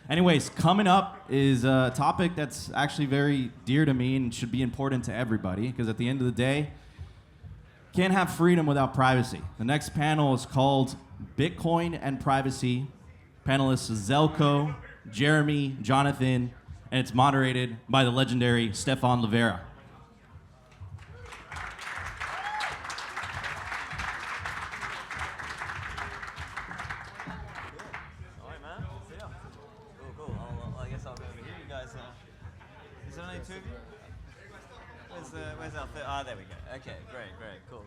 Anyways, coming up is a topic that's actually very dear to me and should be important to everybody, because at the end of the day, can't have freedom without privacy. The next panel is called Bitcoin and Privacy. Panelists is Zelko, Jeremy, Jonathan, and it's moderated by the legendary Stephan Livera. Where's our third? There we go. Okay, great, cool.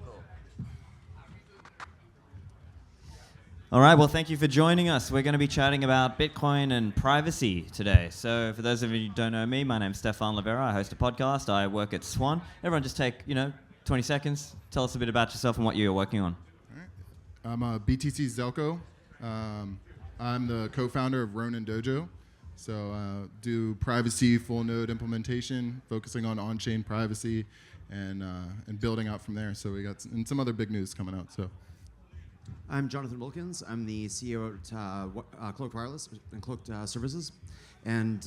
All right, well, thank you for joining us. We're going to be chatting about Bitcoin and privacy today. So for those of you who don't know me, my name's Stephan Livera. I host a podcast. I work at Swan. Everyone just take, 20 seconds. Tell us a bit about yourself and what you're working on. All right. I'm a BTC Zelko. I'm the co-founder of Ronin Dojo. So do privacy full node implementation, focusing on on-chain privacy and building out from there. So we got some other big news coming out. So I'm Jonathan Wilkins. I'm the CEO at Cloaked Wireless and Cloaked Services. And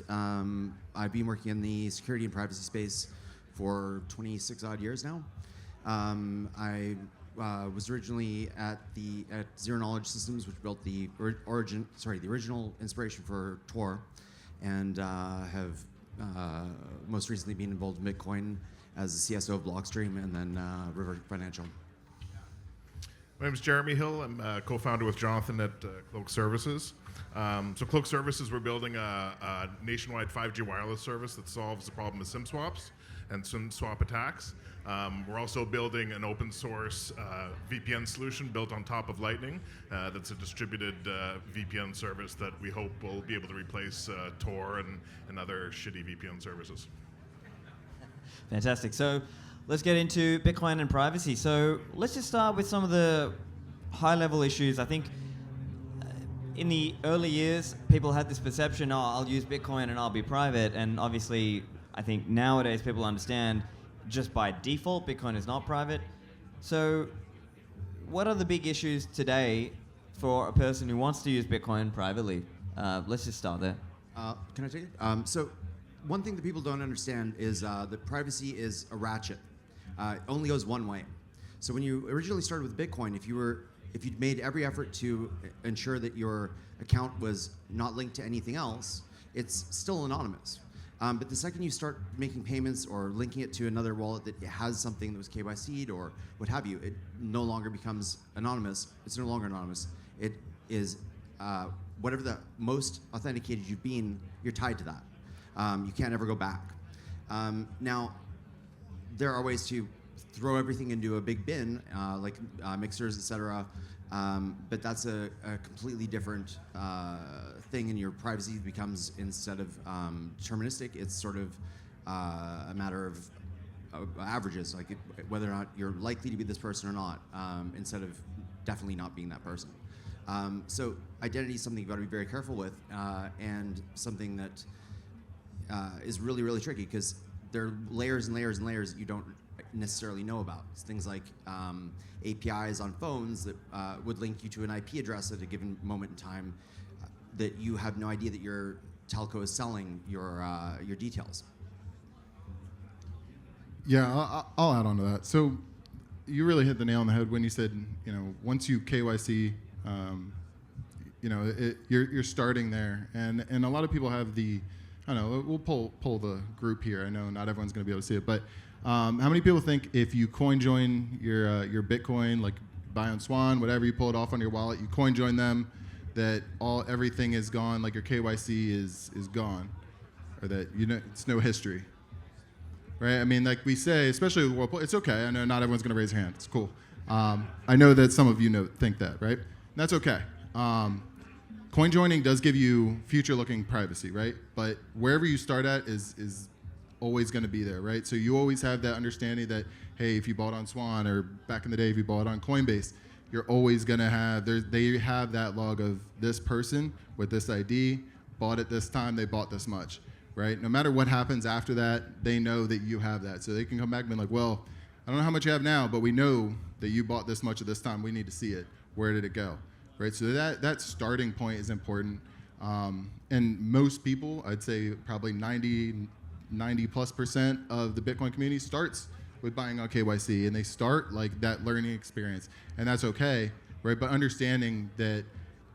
I've been working in the security and privacy space for 26 odd years now. I was originally at Zero Knowledge Systems, which built the original inspiration for Tor, and have most recently been involved in Bitcoin as the CSO of Blockstream and then River Financial. My name is Jeremy Hill. I'm co-founder with Jonathan at Cloaked Services. So Cloaked Services, we're building a nationwide 5G wireless service that solves the problem of SIM swaps and SIM swap attacks. We're also building an open source VPN solution built on top of Lightning that's a distributed VPN service that we hope will be able to replace Tor and other shitty VPN services. Fantastic. So let's get into Bitcoin and privacy. So let's just start with some of the high-level issues. I think in the early years, people had this perception, I'll use Bitcoin and I'll be private. And obviously, I think nowadays people understand just by default, Bitcoin is not private. So what are the big issues today for a person who wants to use Bitcoin privately? Let's just start there. Can I take it? So one thing that people don't understand is that privacy is a ratchet. It only goes one way. So when you originally started with Bitcoin, if you'd made every effort to ensure that your account was not linked to anything else, it's still anonymous. But the second you start making payments or linking it to another wallet that has something that was KYC'd or what have you, it no longer becomes anonymous. It's no longer anonymous. It is whatever the most authenticated you've been, you're tied to that. You can't ever go back. Now, there are ways to throw everything into a big bin, like mixers, etc. But that's a completely different thing, and your privacy becomes, instead of deterministic, it's sort of a matter of averages, like whether or not you're likely to be this person or not, instead of definitely not being that person. So identity is something you've got to be very careful with, and something that is really, really tricky, because there are layers and layers and layers that you don't necessarily know about. It's things like APIs on phones that would link you to an IP address at a given moment in time that you have no idea that your telco is selling your details. yeah, I'll add on to that. So you really hit the nail on the head when you said, once you KYC, you're starting there, and a lot of people have the, I don't know, we'll pull the group here. I know not everyone's going to be able to see it, but how many people think if you coin join your Bitcoin, like buy on Swan, whatever, you pull it off on your wallet, you coin join them, that everything is gone, like your KYC is gone, or that it's no history, right? I mean, like we say, especially with Whirlpool, it's okay. I know not everyone's going to raise their hand. It's cool. I know that some of you think that, right? And that's okay. Coin joining does give you future-looking privacy, right? But wherever you start at is always going to be there, right? So you always have that understanding that, hey, if you bought on Swan, or back in the day if you bought on Coinbase, you're always going to have, they have that log of this person with this ID, bought at this time, they bought this much, right? No matter what happens after that, they know that you have that. So they can come back and be like, well, I don't know how much you have now, but we know that you bought this much at this time. We need to see it. Where did it go? Right, so that starting point is important. And most people, I'd say probably 90+% of the Bitcoin community starts with buying on KYC, and they start like that learning experience, and that's okay, right? But understanding that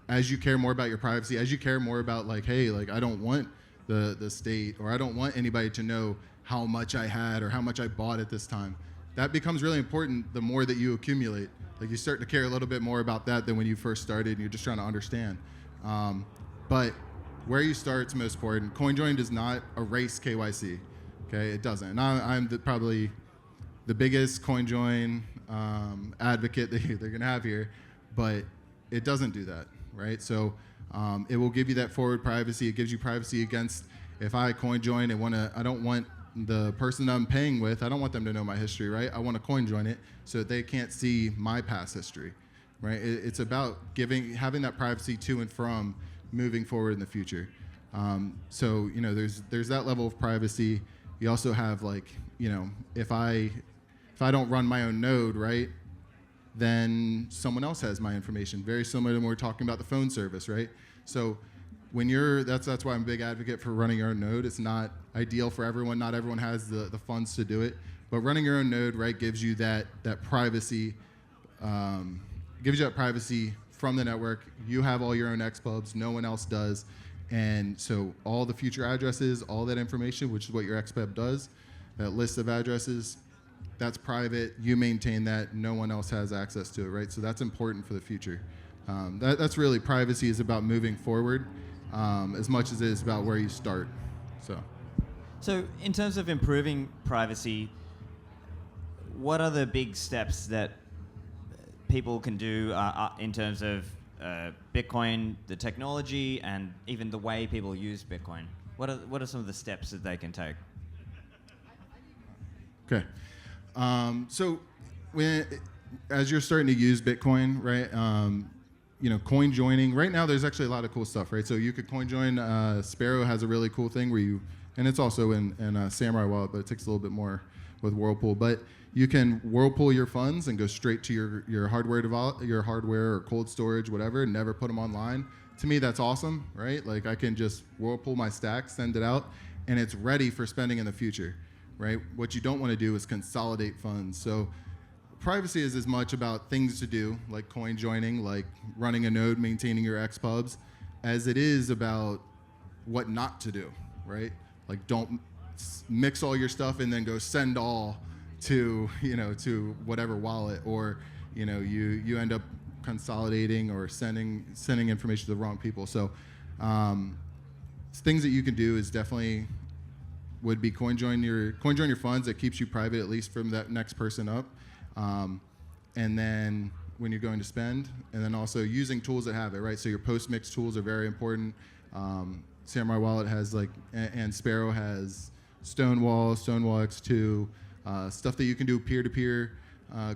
as you care more about your privacy, as you care more about like, hey, like I don't want the state, or I don't want anybody to know how much I had or how much I bought at this time, that becomes really important the more that you accumulate. Like you start to care a little bit more about that than when you first started and you're just trying to understand. But where you start is most important. CoinJoin does not erase KYC, okay? It doesn't. And I'm probably the biggest CoinJoin advocate that they're gonna have here, but it doesn't do that, right? So it will give you that forward privacy. It gives you privacy against if I CoinJoin and I don't want the person I'm paying with, I don't want them to know my history, right? I want to CoinJoin it so that they can't see my past history, right? It's about having that privacy to and from moving forward in the future. So there's that level of privacy. You also have like, if I don't run my own node, right, then someone else has my information. Very similar to when we're talking about the phone service, right? So when that's why I'm a big advocate for running your own node. It's not ideal for everyone. Not everyone has the funds to do it. But running your own node, right, gives you that privacy, from the network. You have all your own XPubs. No one else does. And so all the future addresses, all that information, which is what your XPub does, that list of addresses, that's private. You maintain that. No one else has access to it, right? So that's important for the future. That's really, privacy is about moving forward as much as it is about where you start. So in terms of improving privacy, what are the big steps that people can do in terms of Bitcoin, the technology, and even the way people use Bitcoin? What are some of the steps that they can take? Okay. So as you're starting to use Bitcoin, right, coin joining, right now there's actually a lot of cool stuff, right? So you could coin join. Sparrow has a really cool thing where and it's also in Samurai Wallet, but it takes a little bit more with Whirlpool. But you can Whirlpool your funds and go straight to your hardware or cold storage, whatever, and never put them online. To me, that's awesome, right? Like I can just Whirlpool my stack, send it out, and it's ready for spending in the future, right? What you don't want to do is consolidate funds. So privacy is as much about things to do, like coin joining, like running a node, maintaining your XPubs, as it is about what not to do, right? Like don't mix all your stuff and then go send all to whatever wallet, or you end up consolidating or sending information to the wrong people. So things that you can do is definitely would be coin join your funds. That keeps you private, at least from that next person up. And then when you're going to spend, and then also using tools that have it, right? So your post-mix tools are very important. Samurai Wallet has and Sparrow has Stonewall X2, stuff that you can do peer-to-peer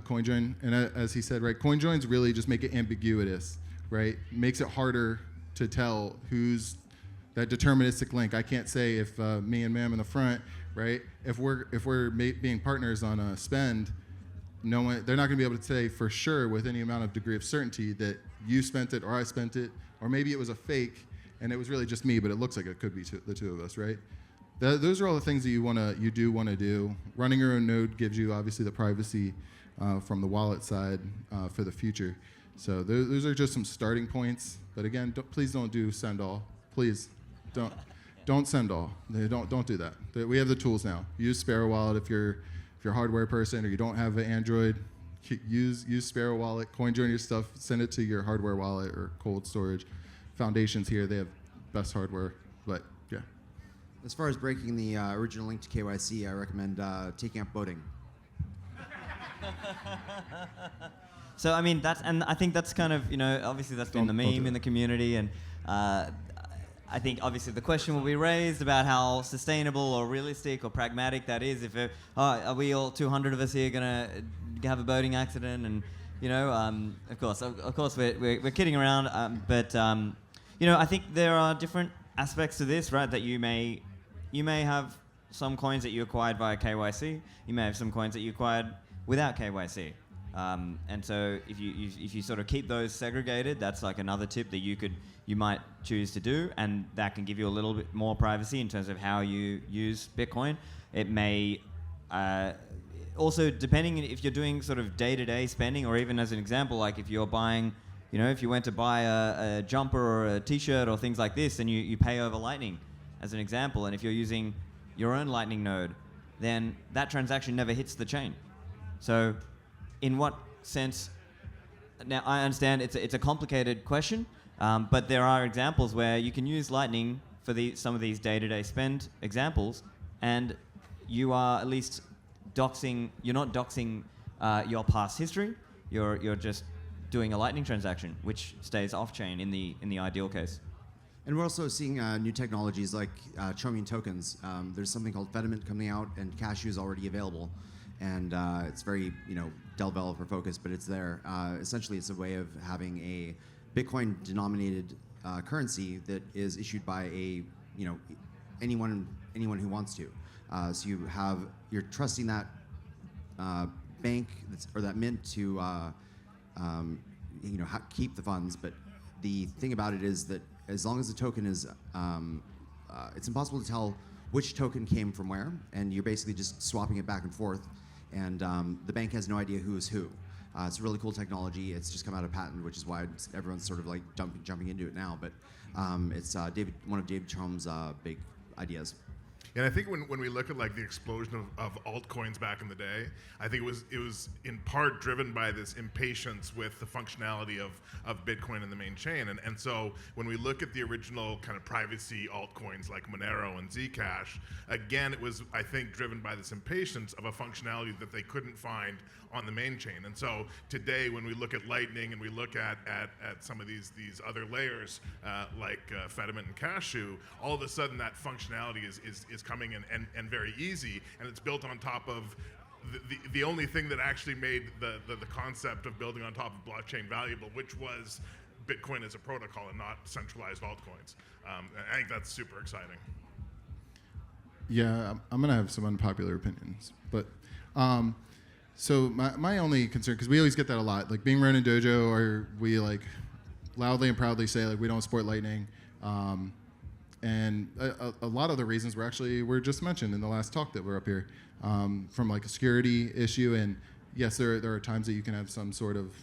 coin join. And as he said, right, coin joins really just make it ambiguous, right? Makes it harder to tell who's that deterministic link. I can't say if me and Ma'am in the front, right? If we're being partners on a spend, they're not going to be able to say for sure with any amount of degree of certainty that you spent it or I spent it, or maybe it was a fake and it was really just me, but it looks like it could be the two of us, right? Those are all the things that you do want to do. Running your own node gives you obviously the privacy from the wallet side for the future. So those are just some starting points. But again, please don't do send all. Please don't send all. Don't do that. We have the tools now. Use Sparrow Wallet if you're a hardware person or you don't have an Android. Use Sparrow Wallet. Coin join your stuff. Send it to your hardware wallet or cold storage. Foundations here, they have best hardware. But yeah. As far as breaking the original link to KYC, I recommend taking up boating. So I mean I think that's kind of obviously that's been the meme in the community, and I think obviously the question will be raised about how sustainable or realistic or pragmatic that is. If are we all 200 of us here gonna have a boating accident? And of course we're kidding around, but I think there are different aspects to this, right? That you may have some coins that you acquired via KYC. You may have some coins that you acquired without KYC. And so if you sort of keep those segregated, that's like another tip that you might choose to do, and that can give you a little bit more privacy in terms of how you use Bitcoin. It may also, depending if you're doing sort of day-to-day spending, or even as an example, like if you're buying, if you went to buy a jumper or a t-shirt or things like this, then you pay over Lightning as an example. And if you're using your own Lightning node, then that transaction never hits the chain. So in what sense, now I understand it's a complicated question, but there are examples where you can use Lightning for some of these day-to-day spend examples, and you are at least you're not doxing your past history, you're just doing a Lightning transaction, which stays off-chain in the ideal case. And we're also seeing new technologies like Chromium tokens. There's something called Fediment coming out, and Cashew is already available. And it's very, developer focused, but it's there. Essentially, it's a way of having a Bitcoin-denominated currency that is issued by anyone who wants to. So you're trusting that bank or that mint to keep the funds. But the thing about it is that as long as the token is, it's impossible to tell which token came from where, and you're basically just swapping it back and forth, and the bank has no idea who is who. It's a really cool technology. It's just come out of patent, which is why everyone's sort of like jumping into it now. But it's one of David Chom's big ideas. And I think when we look at like the explosion of altcoins back in the day, I think it was in part driven by this impatience with the functionality of Bitcoin in the main chain. And so when we look at the original kind of privacy altcoins like Monero and Zcash, again, it was, I think, driven by this impatience of a functionality that they couldn't find on the main chain. And so today, when we look at Lightning and we look at some of these other layers like Fediment and Cashew, all of a sudden that functionality is coming in and very easy, and it's built on top of the only thing that actually made the concept of building on top of blockchain valuable, which was Bitcoin as a protocol and not centralized altcoins. I think that's super exciting. Yeah, I'm gonna have some unpopular opinions, but so my only concern, because we always get that a lot, like being Ronin Dojo, or we like loudly and proudly say like we don't support Lightning, and a lot of the reasons were just mentioned in the last talk that we're up here, from like a security issue, and yes, there are times that you can have some sort of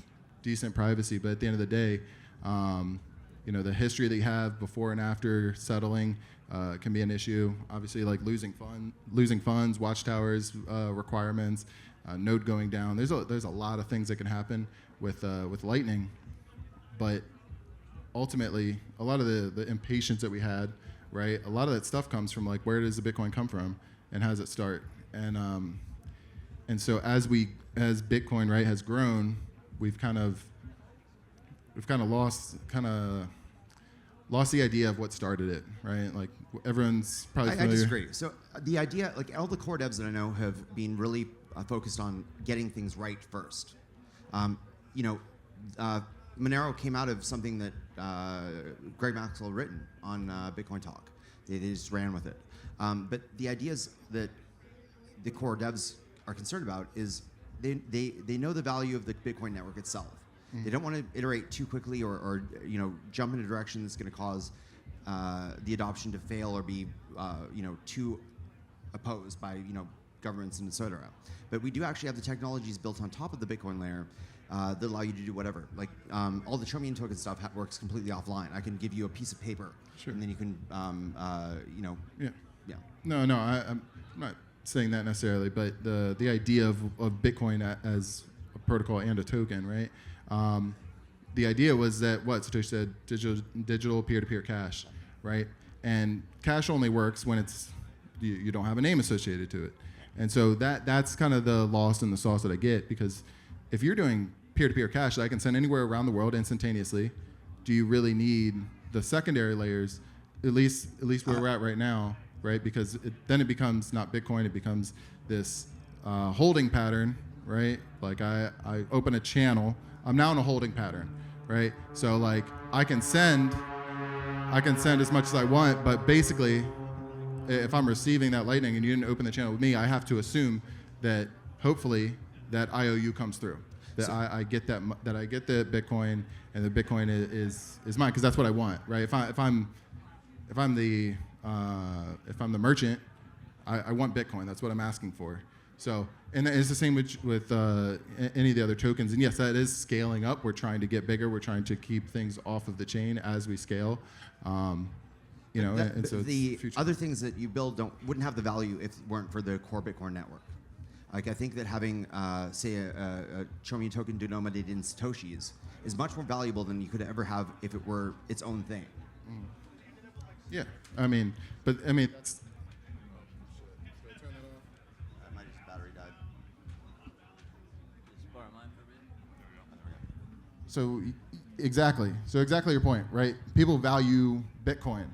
decent privacy, but at the end of the day, the history that you have before and after settling can be an issue. Obviously, like losing funds, watchtowers requirements, node going down. There's a lot of things that can happen with Lightning, but ultimately, a lot of the impatience that we had, right? A lot of that stuff comes from like, where does the Bitcoin come from, and how does it start? And so as Bitcoin, right, has grown, we've kind of lost the idea of what started it, right? Like everyone's probably familiar. I disagree. So the idea, like all the core devs that I know have been really focused on getting things right first. Monero came out of something that Greg Maxwell had written on Bitcoin Talk. They just ran with it. But the ideas that the core devs are concerned about is they know the value of the Bitcoin network itself. They don't want to iterate too quickly or jump in a direction that's going to cause the adoption to fail or be too opposed by governments and et cetera. But we do actually have the technologies built on top of the Bitcoin layer that allow you to do whatever. Like all the Chromium token stuff works completely offline. I can give you a piece of paper, sure, and then you can yeah. No, I'm not saying that necessarily, but the idea of Bitcoin as a protocol and a token, right? The idea was that what Satoshi said, digital peer-to-peer cash, right? And cash only works when you don't have a name associated to it. And so that's kind of the loss in the sauce that I get, because if you're doing peer-to-peer cash that I can send anywhere around the world instantaneously, do you really need the secondary layers, at least where we're at right now, right? Because then it becomes not Bitcoin, it becomes this holding pattern, right? Like I open a channel, I'm now in a holding pattern, right? So like I can send as much as I want, but basically if I'm receiving that Lightning and you didn't open the channel with me, I have to assume that hopefully that IOU comes through. that I get that I get the Bitcoin, and the Bitcoin is mine because that's what I want, right? If I'm the merchant, I want Bitcoin. That's what I'm asking for. So, and it's the same with any of the other tokens. And yes, that is scaling up. We're trying to get bigger. We're trying to keep things off of the chain as we scale. And so the future. other things that you build wouldn't have the value if it weren't for the core Bitcoin network. Like I think that having, say, a Chromium token denominated in Satoshis is much more valuable than you could ever have if it were its own thing. Yeah, I mean, that's. My battery died. So exactly your point, right? People value Bitcoin.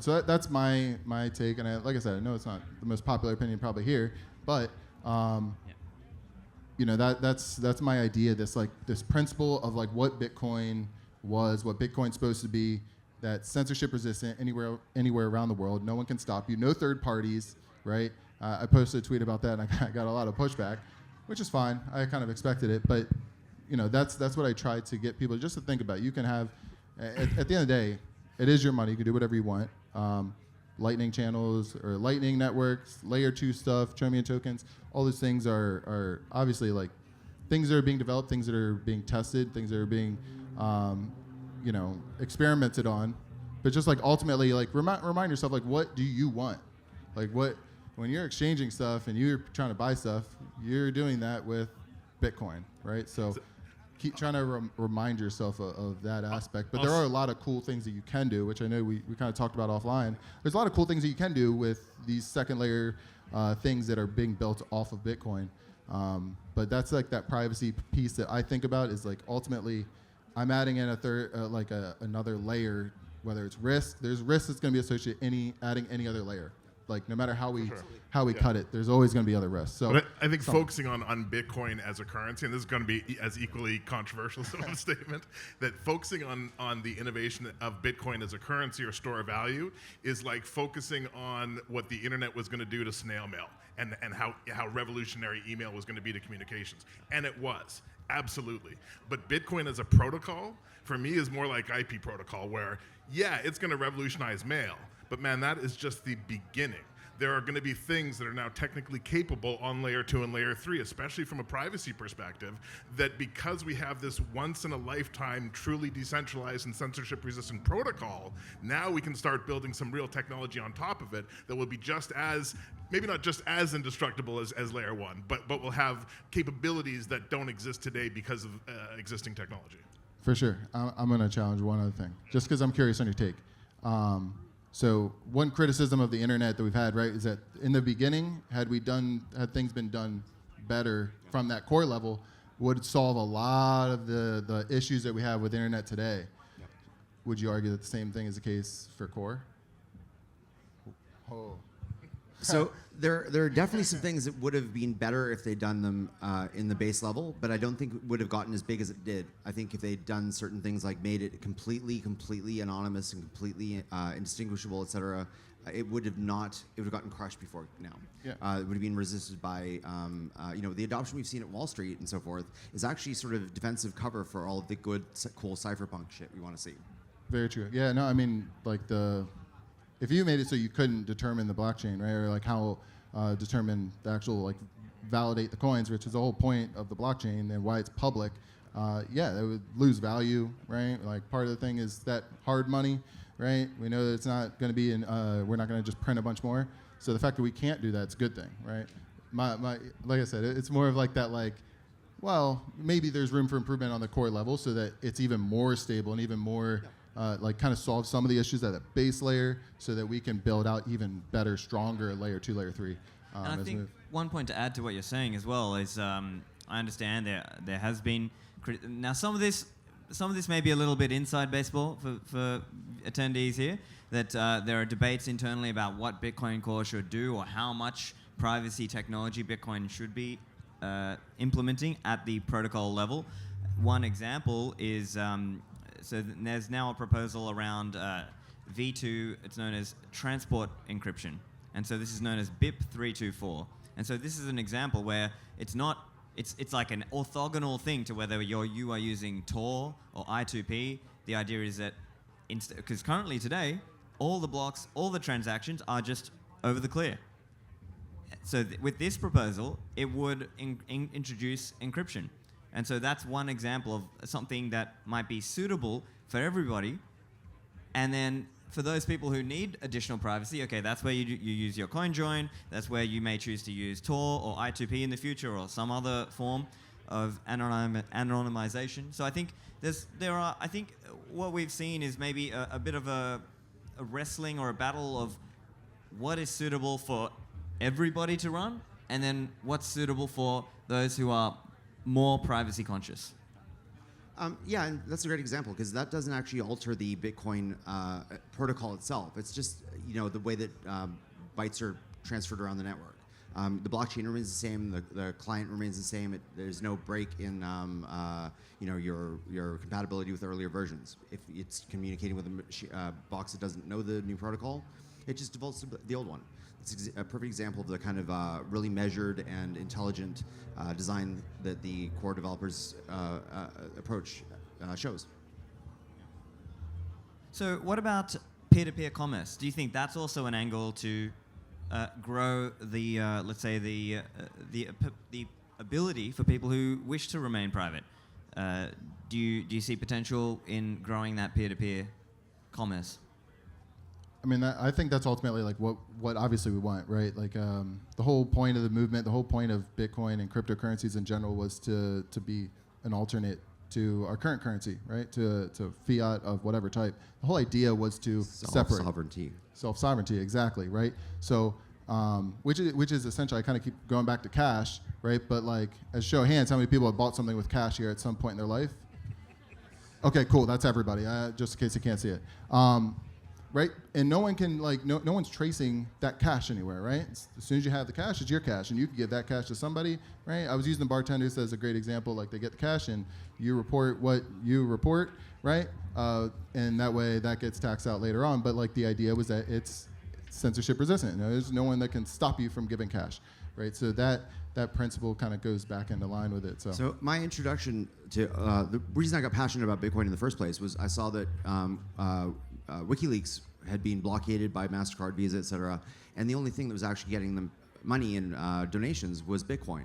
So that's my take, and like I said, I know it's not the most popular opinion probably here, but that's my idea. This principle of like what Bitcoin was, what Bitcoin's supposed to be, that censorship resistant anywhere around the world. No one can stop you. No third parties, right? I posted a tweet about that, and I got a lot of pushback, which is fine. I kind of expected it, but that's what I tried to get people just to think about. You can have, at the end of the day, it is your money. You can do whatever you want. Lightning channels or Lightning networks, layer 2 stuff, Chromium tokens, all those things are obviously like things that are being developed, things that are being tested, things that are being experimented on. But just like ultimately, like remind yourself, like, what do you want? Like when you're exchanging stuff and you're trying to buy stuff, you're doing that with Bitcoin, right? So keep trying to remind yourself of that aspect. But there are a lot of cool things that you can do, which I know we kind of talked about offline. There's a lot of cool things that you can do with these second layer things that are being built off of Bitcoin. But that's like that privacy piece that I think about is like ultimately I'm adding in a third, another layer, whether it's risk. There's risk that's going to be associated adding any other layer. Like no matter how we cut it, there's always going to be other risks. So but I think focusing on Bitcoin as a currency, and this is going to be as equally controversial as a statement, that focusing on the innovation of Bitcoin as a currency or store of value is like focusing on what the internet was going to do to snail mail and how revolutionary email was going to be to communications. And it was. Absolutely. But Bitcoin as a protocol, for me, is more like IP protocol, where, yeah, it's going to revolutionize mail. But man, that is just the beginning. There are going to be things that are now technically capable on layer 2 and layer 3, especially from a privacy perspective, that because we have this once in a lifetime, truly decentralized and censorship resistant protocol, now we can start building some real technology on top of it that will be just as, maybe not just as indestructible as layer 1, but will have capabilities that don't exist today because of existing technology. For sure. I'm going to challenge one other thing, just because I'm curious on your take. So one criticism of the internet that we've had, right, is that in the beginning, had things been done better from that core level, would solve a lot of the issues that we have with internet today. Yep. Would you argue that the same thing is the case for core? Oh. So there are definitely some things that would have been better if they'd done them in the base level, but I don't think it would have gotten as big as it did. I think if they'd done certain things like made it completely anonymous and completely indistinguishable, etc., it would have gotten crushed before now. Yeah. It would have been resisted by, the adoption we've seen at Wall Street and so forth is actually sort of defensive cover for all of the good, cool cypherpunk shit we want to see. Very true. Yeah, no, I mean, like if you made it so you couldn't determine the blockchain, right, or like how determine the actual, like, validate the coins, which is the whole point of the blockchain and why it's public, it would lose value, right? Like part of the thing is that hard money, right? We know that it's not going to be we're not going to just print a bunch more. So the fact that we can't do that's a good thing, right? Like I said, it's more of like that, like, well, maybe there's room for improvement on the core level so that it's even more stable and even more. Kind of solve some of the issues at the base layer so that we can build out even better, stronger layer 2, layer 3. And I think one point to add to what you're saying as well is I understand there has been now some of this may be a little bit inside baseball for attendees here, that there are debates internally about what Bitcoin Core should do or how much privacy technology Bitcoin should be implementing at the protocol level. One example is there's now a proposal around V2, it's known as transport encryption. And so this is known as BIP 324. And so this is an example where it's not it's like an orthogonal thing to whether you are using Tor or I2P. The idea is that because currently today, all the blocks, all the transactions are just over the clear. So with this proposal, it would introduce encryption. And so that's one example of something that might be suitable for everybody. And then for those people who need additional privacy, okay, that's where you use your CoinJoin. That's where you may choose to use Tor or I2P in the future or some other form of anonymization. So I think I think what we've seen is maybe a bit of a wrestling or a battle of what is suitable for everybody to run, and then what's suitable for those who are more privacy conscious. Yeah, and that's a great example because that doesn't actually alter the Bitcoin protocol itself. It's just the way that bytes are transferred around the network. The blockchain remains the same. The client remains the same. There's no break in your compatibility with earlier versions. If it's communicating with a box that doesn't know the new protocol, it just defaults to the old one. It's a perfect example of the kind of really measured and intelligent design that the core developers approach shows. So what about peer-to-peer commerce? Do you think that's also an angle to grow the, let's say, the ability for people who wish to remain private? Do you see potential in growing that peer-to-peer commerce? I mean, I think that's ultimately like what obviously we want, right? Like the whole point of the movement, the whole point of Bitcoin and cryptocurrencies in general was to be an alternate to our current currency, right? To fiat of whatever type. The whole idea was to separate Self-sovereignty. Self-sovereignty, exactly, right? So, which is essentially, I kind of keep going back to cash, right? But like, as show of hands, how many people have bought something with cash here at some point in their life? Okay, cool. That's everybody. Just in case you can't see it. Right? And no one can, like, no one's tracing that cash anywhere, right? As soon as you have the cash, it's your cash, and you can give that cash to somebody, right? I was using the bartenders as a great example. Like, they get the cash, and you report what you report, right? And that way, that gets taxed out later on. But, like, the idea was that it's censorship resistant. There's no one that can stop you from giving cash, right? So that principle kind of goes back into line with it. So my introduction to the reason I got passionate about Bitcoin in the first place was I saw that WikiLeaks had been blockaded by MasterCard, Visa, et cetera, and the only thing that was actually getting them money and donations was Bitcoin.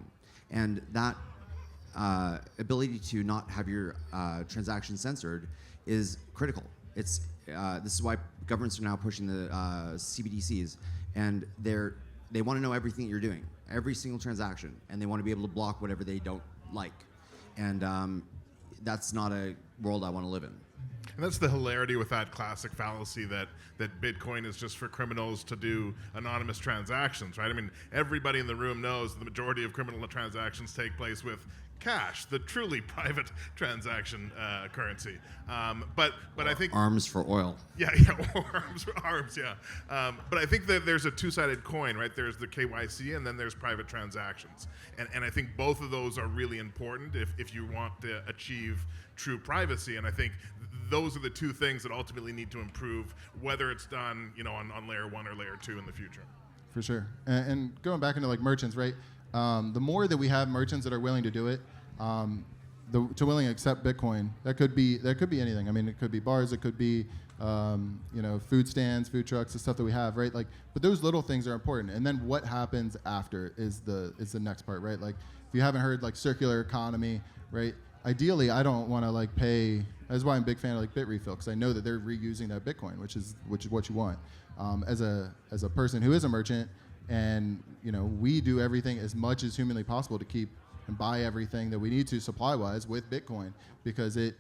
And that ability to not have your transactions censored is critical. This is why governments are now pushing the CBDCs, and they want to know everything that you're doing, every single transaction, and they want to be able to block whatever they don't like. And that's not a world I want to live in. And that's the hilarity with that classic fallacy that Bitcoin is just for criminals to do anonymous transactions, right? I mean, everybody in the room knows the majority of criminal transactions take place with cash, the truly private transaction currency. But I think arms for oil. Yeah, arms, yeah. But I think that there's a two-sided coin, right? There's the KYC and then there's private transactions. And I think both of those are really important if you want to achieve true privacy. And I think those are the two things that ultimately need to improve, whether it's done, on layer 1 or layer 2 in the future. For sure. And going back into like merchants, right? The more that we have merchants that are willing to do it, to willing to accept Bitcoin, that could be anything. I mean, it could be bars, it could be food stands, food trucks, the stuff that we have, right? Like, but those little things are important. And then what happens after is the next part, right? Like, if you haven't heard like circular economy, right? Ideally, I don't want to like pay. That's why I'm a big fan of like Bitrefill, because I know that they're reusing that Bitcoin, which is what you want. As a person who is a merchant, and we do everything as much as humanly possible to keep and buy everything that we need to supply-wise with Bitcoin, because it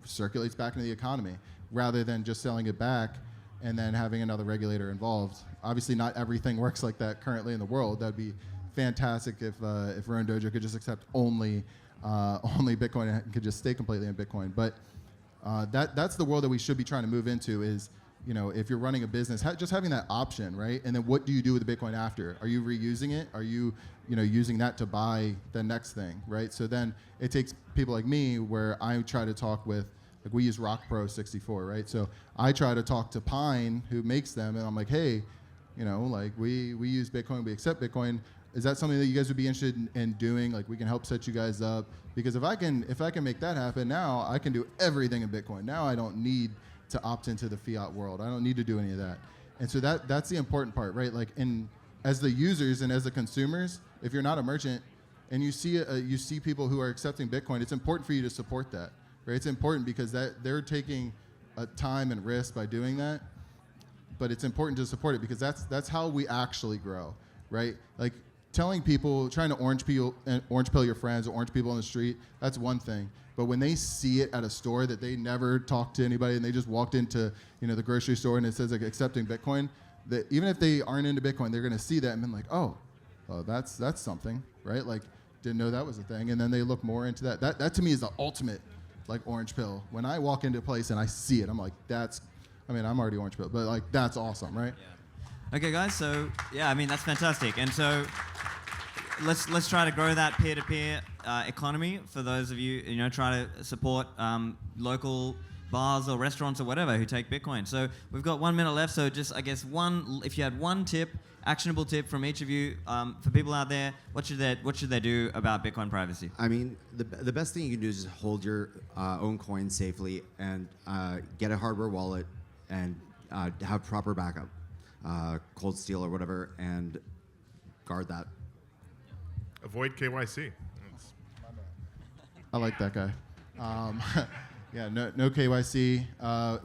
circulates back into the economy rather than just selling it back and then having another regulator involved. Obviously, not everything works like that currently in the world. That'd be fantastic if Rune Dojo could just accept only Bitcoin and could just stay completely in Bitcoin. But that's the world that we should be trying to move into is, if you're running a business, just having that option, right? And then what do you do with the Bitcoin after? Are you reusing it? Are you, using that to buy the next thing, right? So then it takes people like me where I try to talk with, like we use Rock Pro 64, right? So I try to talk to Pine, who makes them, and I'm like, hey, like we use Bitcoin, we accept Bitcoin. Is that something that you guys would be interested in doing? Like, we can help set you guys up, because if I can make that happen, now I can do everything in Bitcoin. Now I don't need to opt into the fiat world. I don't need to do any of that. And so that's the important part, right? Like, as the users and as the consumers, if you're not a merchant and you see people who are accepting Bitcoin, it's important for you to support that, right? It's important because they're taking a time and risk by doing that, but it's important to support it because that's how we actually grow, right? Like, telling people, trying to orange pill your friends or orange people on the street, that's one thing. But when they see it at a store that they never talked to anybody and they just walked into, the grocery store and it says like accepting Bitcoin, that even if they aren't into Bitcoin, they're going to see that and be like, oh, that's something, right? Like, didn't know that was a thing. And then they look more into that. That to me is the ultimate like orange pill. When I walk into a place and I see it, I'm like, I'm already orange pill, but like, that's awesome, right? Yeah. Okay, guys. So that's fantastic. And so let's try to grow that peer-to-peer economy for those of you try to support local bars or restaurants or whatever who take Bitcoin. So we've got 1 minute left. So just, I guess, if you had one tip, actionable tip from each of you for people out there, what should they do about Bitcoin privacy? I mean, the best thing you can do is just hold your own coin safely and get a hardware wallet and have proper backup, cold steel or whatever, and guard that. Avoid KYC. I like that guy. Yeah, no KYC.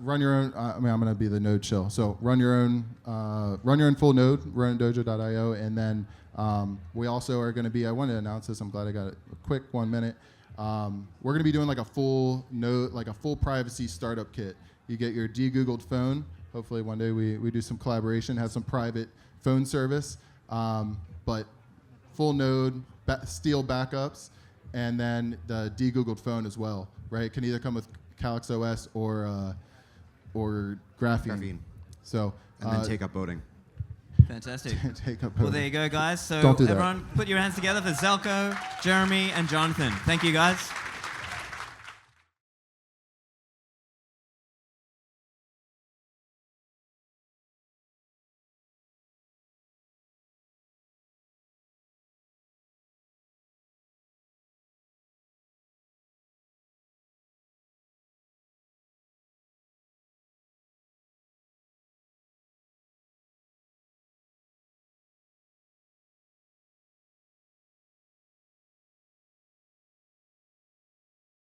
Run your own. I'm going to be the node chill. So run your own full node. Run dojo.io, and then we also are going to be. I wanted to announce this. I'm glad I got a quick 1 minute. We're going to be doing like a full node, like a full privacy startup kit. You get your de-Googled phone. Hopefully one day we do some collaboration, have some private phone service, but full node, steel backups, and then the de-Googled phone as well, right? It can either come with Calyx OS or Graphene. So and then take up voting. Fantastic. Take up Well, voting. there you go, guys. So Don't do that. everyone, put your hands together for Zelko, Jeremy, and Jonathan. Thank you, guys.